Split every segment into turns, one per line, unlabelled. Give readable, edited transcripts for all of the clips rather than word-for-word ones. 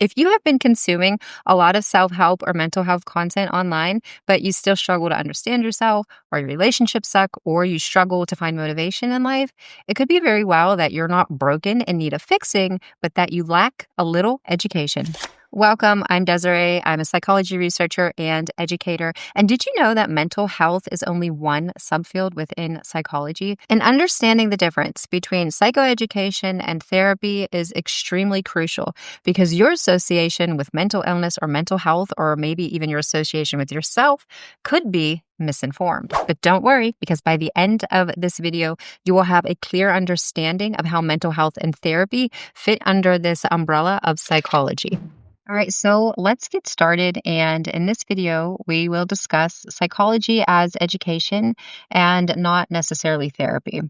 If you have been consuming a lot of self help or mental health content online, but you still struggle to understand yourself, or your relationships suck, or you struggle to find motivation in life, it could be very well that you're not broken and need a fixing, but that you lack a little education. Welcome. I'm Desiree. I'm a psychology researcher and educator. And did you know that mental health is only one subfield within psychology? And understanding the difference between psychoeducation and therapy is extremely crucial because your association with mental illness or mental health, or maybe even your association with yourself, could be misinformed. But don't worry, because by the end of this video, you will have a clear understanding of how mental health and therapy fit under this umbrella of psychology. All right, so let's get started. And in this video, we will discuss psychology as education and not necessarily therapy.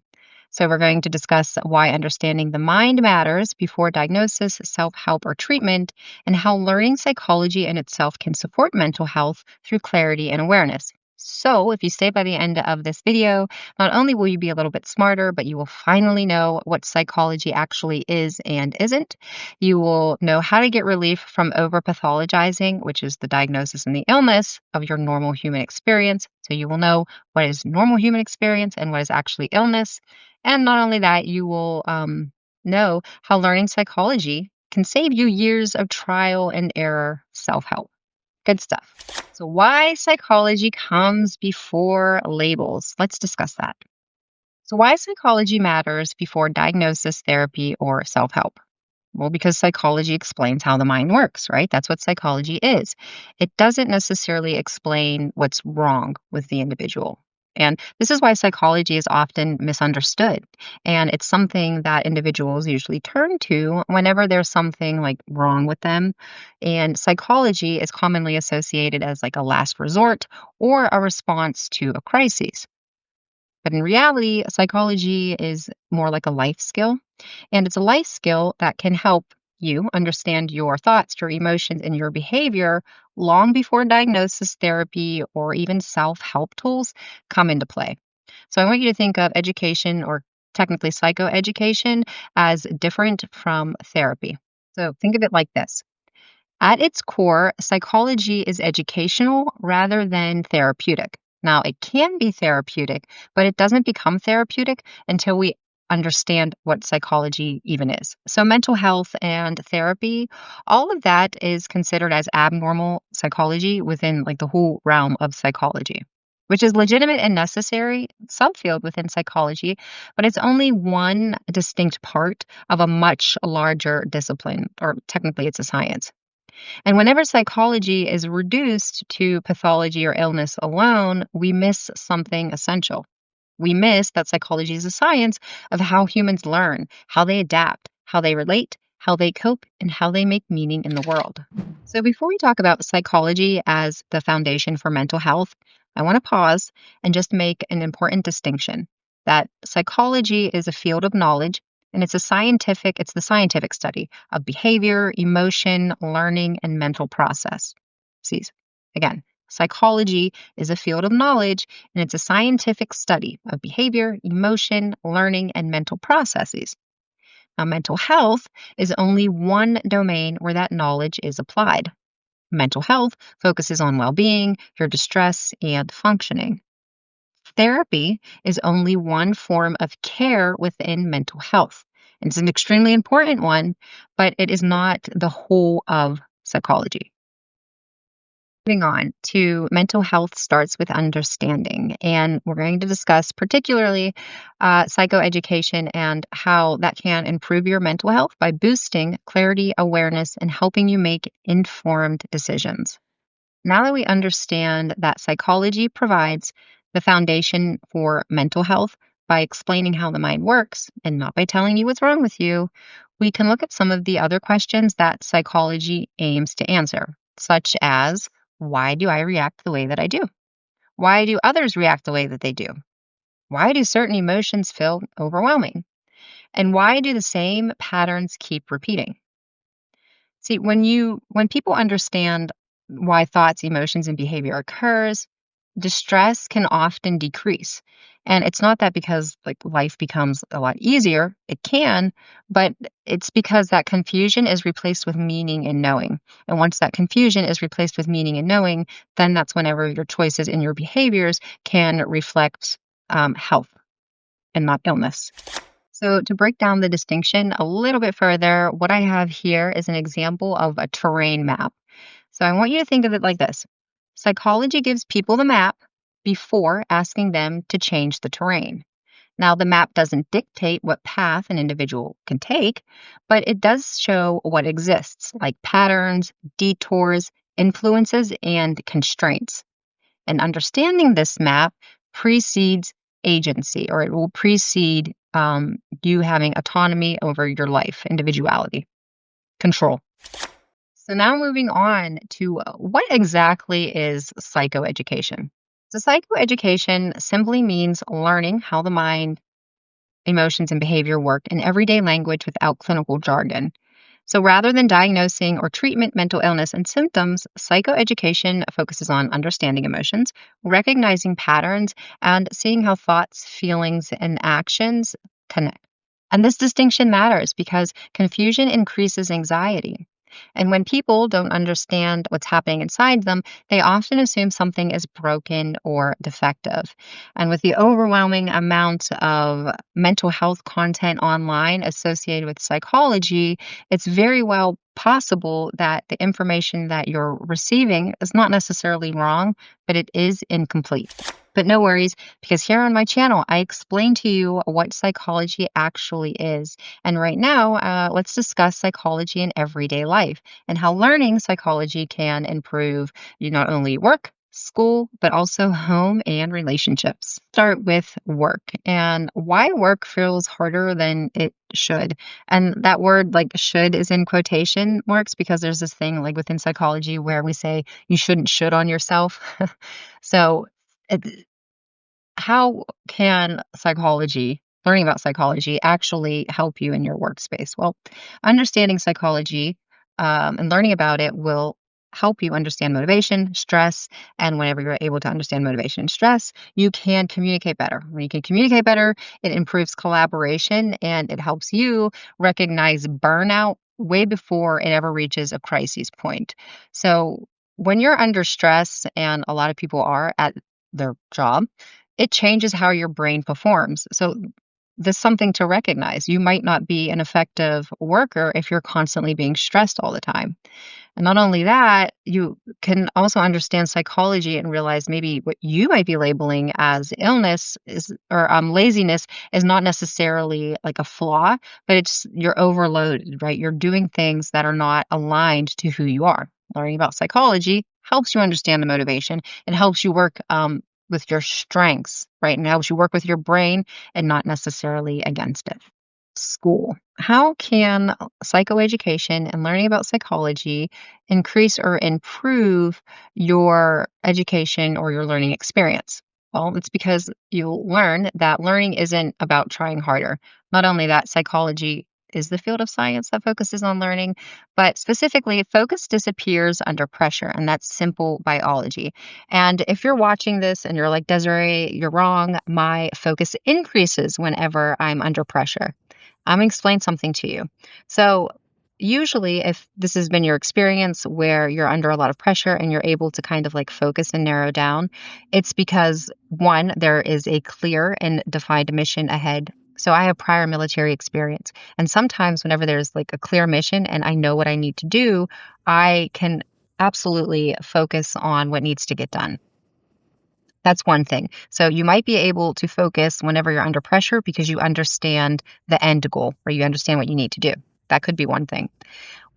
So, we're going to discuss why understanding the mind matters before diagnosis, self help, or treatment, and how learning psychology in itself can support mental health through clarity and awareness. So, if you stay by the end of this video, not only will you be a little bit smarter, but you will finally know what psychology actually is and isn't. You will know how to get relief from over pathologizing, which is the diagnosis and the illness of your normal human experience. So, you will know what is normal human experience and what is actually illness. And not only that, you will know how learning psychology can save you years of trial and error self help. Good stuff. So, why psychology comes before labels? Let's discuss that. So, why psychology matters before diagnosis, therapy, or self help? Well, because psychology explains how the mind works, right? That's what psychology is. It doesn't necessarily explain what's wrong with the individual. And this is why psychology is often misunderstood. And it's something that individuals usually turn to whenever there's something like wrong with them. And psychology is commonly associated as like a last resort or a response to a crisis. But in reality, psychology is more like a life skill. And it's a life skill that can help you understand your thoughts, your emotions, and your behavior long before diagnosis, therapy, or even self help tools come into play. So I want you to think of education, or technically psychoeducation, as different from therapy. So think of it like this. At its core, psychology is educational rather than therapeutic. Now, it can be therapeutic, but it doesn't become therapeutic until we understand what psychology even is. So, mental health and therapy, all of that is considered as abnormal psychology within like the whole realm of psychology, which is legitimate and necessary subfield within psychology, but it's only one distinct part of a much larger discipline, or technically it's a science. And whenever psychology is reduced to pathology or illness alone, we miss something essential. We miss that psychology is a science of how humans learn, how they adapt, how they relate, how they cope, and how they make meaning in the world. So, before we talk about psychology as the foundation for mental health, I want to pause and just make an important distinction that psychology is a field of knowledge, and it's the scientific study of behavior, emotion, learning, and mental process. See, again, psychology is a field of knowledge, and it's a scientific study of behavior, emotion, learning, and mental processes. Now, mental health is only one domain where that knowledge is applied. Mental health focuses on well being, your distress, and functioning. Therapy is only one form of care within mental health. And it's an extremely important one, but it is not the whole of psychology. Moving on to mental health starts with understanding. And we're going to discuss particularly psychoeducation and how that can improve your mental health by boosting clarity, awareness, and helping you make informed decisions. Now that we understand that psychology provides the foundation for mental health by explaining how the mind works and not by telling you what's wrong with you, we can look at some of the other questions that psychology aims to answer, such as, why do I react the way that I do? Why do others react the way that they do? Why do certain emotions feel overwhelming? And why do the same patterns keep repeating? See, when people understand why thoughts, emotions, and behavior occurs, distress can often decrease. And it's not that because like life becomes a lot easier, it can, but it's because that confusion is replaced with meaning and knowing. And once that confusion is replaced with meaning and knowing, then that's whenever your choices and your behaviors can reflect health and not illness. So, to break down the distinction a little bit further, what I have here is an example of a terrain map. So, I want you to think of it like this: psychology gives people the map before asking them to change the terrain. Now, the map doesn't dictate what path an individual can take, but it does show what exists, like patterns, detours, influences, and constraints. And understanding this map precedes agency, or it will precede you having autonomy over your life, individuality, control. So now moving on to what exactly is psychoeducation? So psychoeducation simply means learning how the mind, emotions, and behavior work in everyday language without clinical jargon. So rather than diagnosing or treatment mental illness and symptoms, psychoeducation focuses on understanding emotions, recognizing patterns, and seeing how thoughts, feelings, and actions connect. And this distinction matters because confusion increases anxiety. And when people don't understand what's happening inside them, they often assume something is broken or defective. And with the overwhelming amount of mental health content online associated with psychology, it's very well possible that the information that you're receiving is not necessarily wrong, but it is incomplete. But no worries, because here on my channel, I explain to you what psychology actually is. And right now, let's discuss psychology in everyday life and how learning psychology can improve you not only work, school, but also home and relationships. Start with work and why work feels harder than it should. And that word, like should, is in quotation marks because there's this thing like within psychology where we say you shouldn't should on yourself. So, it, how can learning about psychology, actually help you in your workspace? Well, understanding psychology and learning about it will help you understand motivation, stress, and whenever you're able to understand motivation and stress, you can communicate better. When you can communicate better, it improves collaboration and it helps you recognize burnout way before it ever reaches a crisis point. So, when you're under stress, and a lot of people are at their job, it changes how your brain performs. So there's something to recognize. You might not be an effective worker if you're constantly being stressed all the time. And not only that, you can also understand psychology and realize maybe what you might be labeling as illness is or laziness is not necessarily like a flaw, but it's you're overloaded, right? You're doing things that are not aligned to who you are. Learning about psychology helps you understand the motivation. It helps you work with your strengths, right? And it helps you work with your brain and not necessarily against it. School. How can psychoeducation and learning about psychology increase or improve your education or your learning experience? Well, it's because you'll learn that learning isn't about trying harder. Not only that, psychology is the field of science that focuses on learning, but specifically, focus disappears under pressure, and that's simple biology. And if you're watching this and you're like, Desiree, you're wrong, my focus increases whenever I'm under pressure. I'm gonna explain something to you. So, usually, if this has been your experience where you're under a lot of pressure and you're able to kind of like focus and narrow down, it's because one, there is a clear and defined mission ahead. So, I have prior military experience. And sometimes, whenever there's like a clear mission and I know what I need to do, I can absolutely focus on what needs to get done. That's one thing. So you might be able to focus whenever you're under pressure because you understand the end goal or you understand what you need to do. That could be one thing.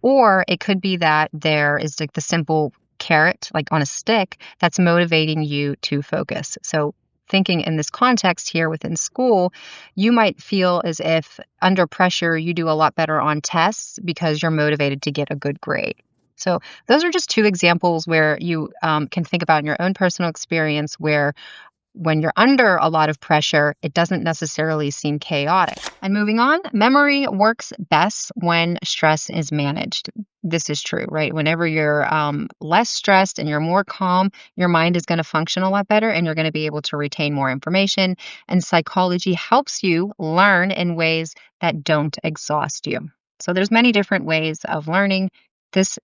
Or it could be that there is like the simple carrot, like on a stick, that's motivating you to focus. So thinking in this context here within school, you might feel as if under pressure, you do a lot better on tests because you're motivated to get a good grade. So those are just two examples where you can think about in your own personal experience where when you're under a lot of pressure, it doesn't necessarily seem chaotic. And moving on, memory works best when stress is managed. This is true, right? Whenever you're less stressed and you're more calm, your mind is going to function a lot better and you're going to be able to retain more information. And psychology helps you learn in ways that don't exhaust you. So there's many different ways of learning. This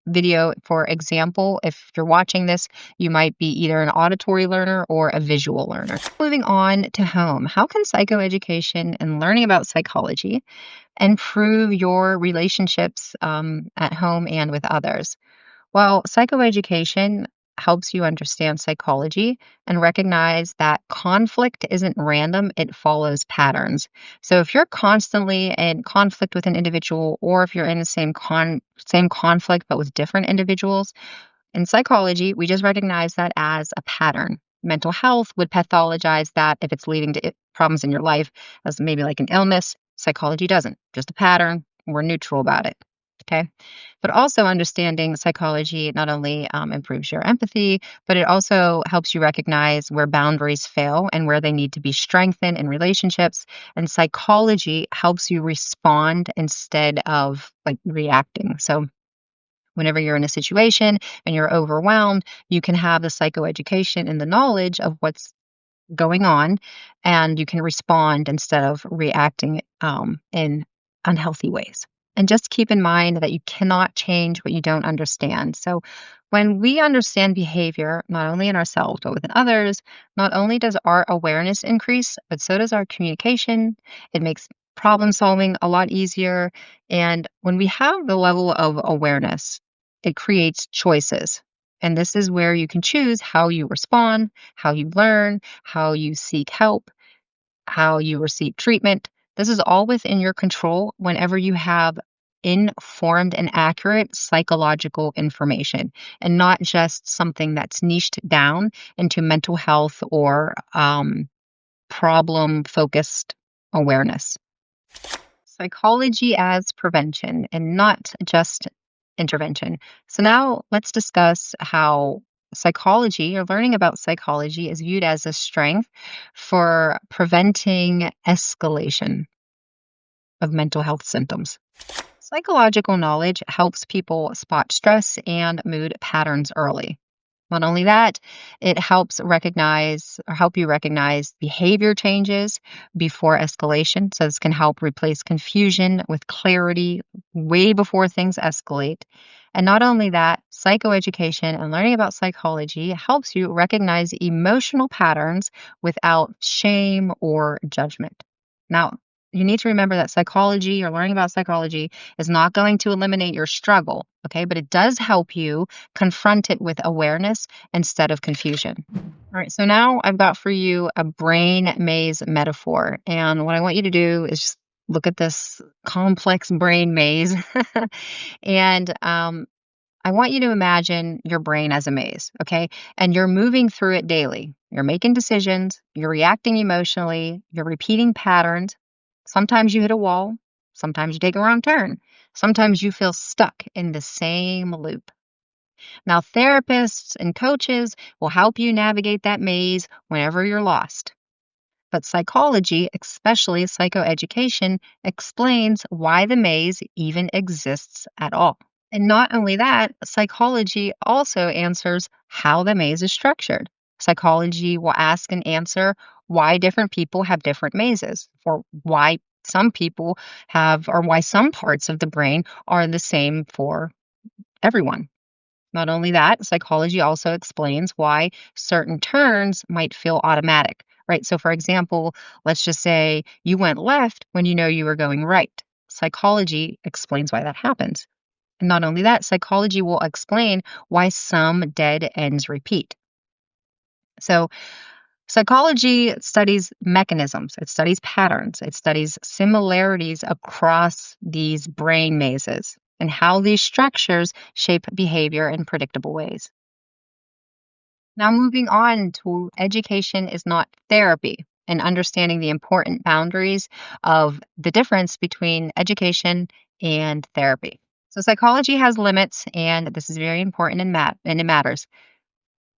video, for example, if you're watching this, you might be either an auditory learner or a visual learner. Moving on to home, how can psychoeducation and learning about psychology improve your relationships at home and with others? Well, psychoeducation helps you understand psychology and recognize that conflict isn't random, it follows patterns. So if you're constantly in conflict with an individual or if you're in the same conflict but with different individuals, in psychology, we just recognize that as a pattern. Mental health would pathologize that if it's leading to problems in your life as maybe like an illness. Psychology doesn't, just a pattern. We're neutral about it. Okay. But also understanding psychology not only improves your empathy, but it also helps you recognize where boundaries fail and where they need to be strengthened in relationships. And psychology helps you respond instead of like reacting. So whenever you're in a situation and you're overwhelmed, you can have the psychoeducation and the knowledge of what's going on, and you can respond instead of reacting in unhealthy ways. And just keep in mind that you cannot change what you don't understand. So, when we understand behavior, not only in ourselves, but within others, not only does our awareness increase, but so does our communication. It makes problem solving a lot easier. And when we have the level of awareness, it creates choices. And this is where you can choose how you respond, how you learn, how you seek help, how you receive treatment. This is all within your control whenever you have informed and accurate psychological information and not just something that's niched down into mental health or problem focused awareness. Psychology as prevention and not just intervention. So, now let's discuss how psychology or learning about psychology is viewed as a strength for preventing escalation of mental health symptoms. Psychological knowledge helps people spot stress and mood patterns early. Not only that, it helps recognize or help you recognize behavior changes before escalation. So this can help replace confusion with clarity way before things escalate. And not only that, psychoeducation and learning about psychology helps you recognize emotional patterns without shame or judgment. Now, you need to remember that psychology or learning about psychology is not going to eliminate your struggle, okay? But it does help you confront it with awareness instead of confusion. All right, so now I've got for you a brain maze metaphor. And what I want you to do is just look at this complex brain maze. And I want you to imagine your brain as a maze, okay? And you're moving through it daily. You're making decisions, you're reacting emotionally, you're repeating patterns. Sometimes you hit a wall, sometimes you take a wrong turn, sometimes you feel stuck in the same loop. Now, therapists and coaches will help you navigate that maze whenever you're lost. But psychology, especially psychoeducation, explains why the maze even exists at all. And not only that, psychology also answers how the maze is structured. Psychology will ask and answer why different people have different mazes, or why some people have, or why some parts of the brain are the same for everyone. Not only that, psychology also explains why certain turns might feel automatic, right? So, for example, let's just say you went left when you know you were going right. Psychology explains why that happens. And not only that, psychology will explain why some dead ends repeat. So, psychology studies mechanisms, it studies patterns, it studies similarities across these brain mazes and how these structures shape behavior in predictable ways. Now, moving on to education is not therapy and understanding the important boundaries of the difference between education and therapy. So, psychology has limits, and this is very important and it matters.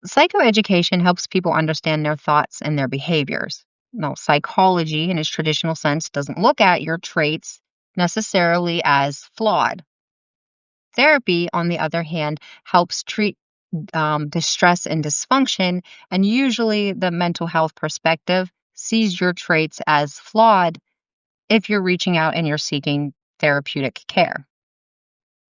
Psychoeducation helps people understand their thoughts and their behaviors. Now, psychology, in its traditional sense, doesn't look at your traits necessarily as flawed. Therapy, on the other hand, helps treat distress and dysfunction, and usually the mental health perspective sees your traits as flawed if you're reaching out and you're seeking therapeutic care.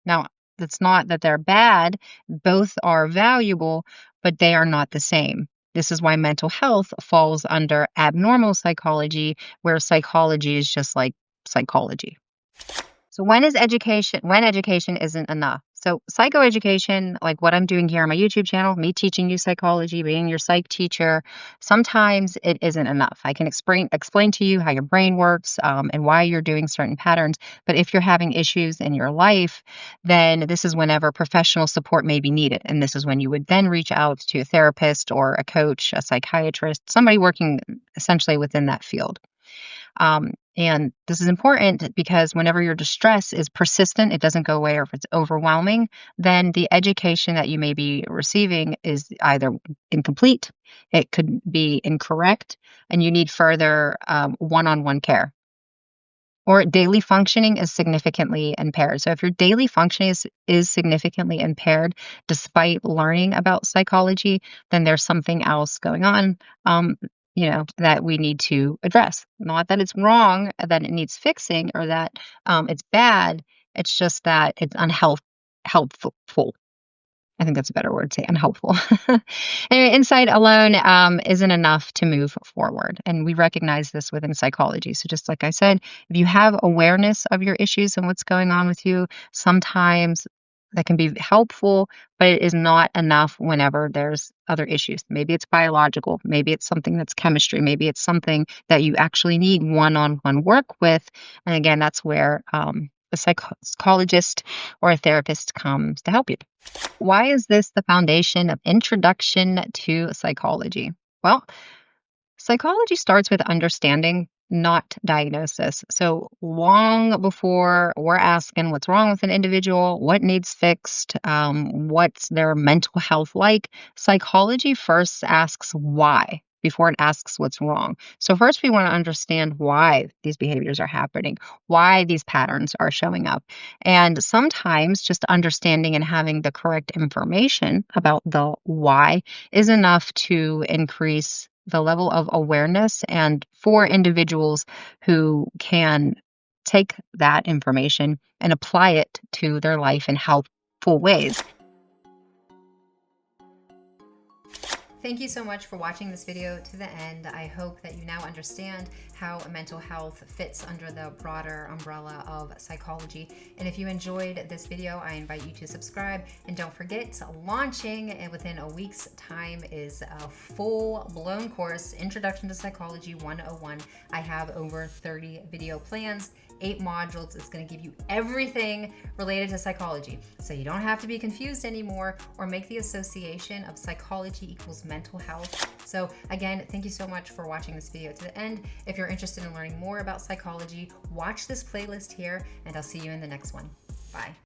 Now, it's not that they're bad, both are valuable, but they are not the same. This is why mental health falls under abnormal psychology, where psychology is just like psychology. So when education isn't enough? So psychoeducation, like what I'm doing here on my YouTube channel, me teaching you psychology, being your psych teacher, sometimes it isn't enough. I can explain to you how your brain works and why you're doing certain patterns. But if you're having issues in your life, then this is whenever professional support may be needed. And this is when you would then reach out to a therapist or a coach, a psychiatrist, somebody working essentially within that field. And this is important because whenever your distress is persistent, it doesn't go away, or if it's overwhelming, then the education that you may be receiving is either incomplete, it could be incorrect, and you need further one on one care. Or daily functioning is significantly impaired. So if your daily functioning is significantly impaired despite learning about psychology, then there's something else going on, that we need to address. Not that it's wrong, that it needs fixing, or that it's bad. It's just that it's helpful. I think that's a better word to say, unhelpful. Anyway, insight alone isn't enough to move forward. And we recognize this within psychology. So, just like I said, if you have awareness of your issues and what's going on with you, sometimes that can be helpful, but it is not enough whenever there's other issues. Maybe it's biological, maybe it's something that's chemistry, maybe it's something that you actually need one on one work with. And again, that's where a psychologist or a therapist comes to help you. Why is this the foundation of introduction to psychology? Well, psychology starts with understanding, not diagnosis. So, long before we're asking what's wrong with an individual, what needs fixed, what's their mental health like, psychology first asks why before it asks what's wrong. So, first, we want to understand why these behaviors are happening, why these patterns are showing up. And sometimes just understanding and having the correct information about the why is enough to increase the level of awareness, and for individuals who can take that information and apply it to their life in helpful ways. Thank you so much for watching this video to the end. I hope that you now understand how mental health fits under the broader umbrella of psychology. And if you enjoyed this video, I invite you to subscribe. And don't forget, launching within a week's time is a full-blown course, Introduction to Psychology 101. I have over 30 video plans, 8 modules. It's going to give you everything related to psychology. So you don't have to be confused anymore or make the association of psychology equals mental health. So again, thank you so much for watching this video to the end. If you're interested in learning more about psychology, watch this playlist here, and I'll see you in the next one. Bye.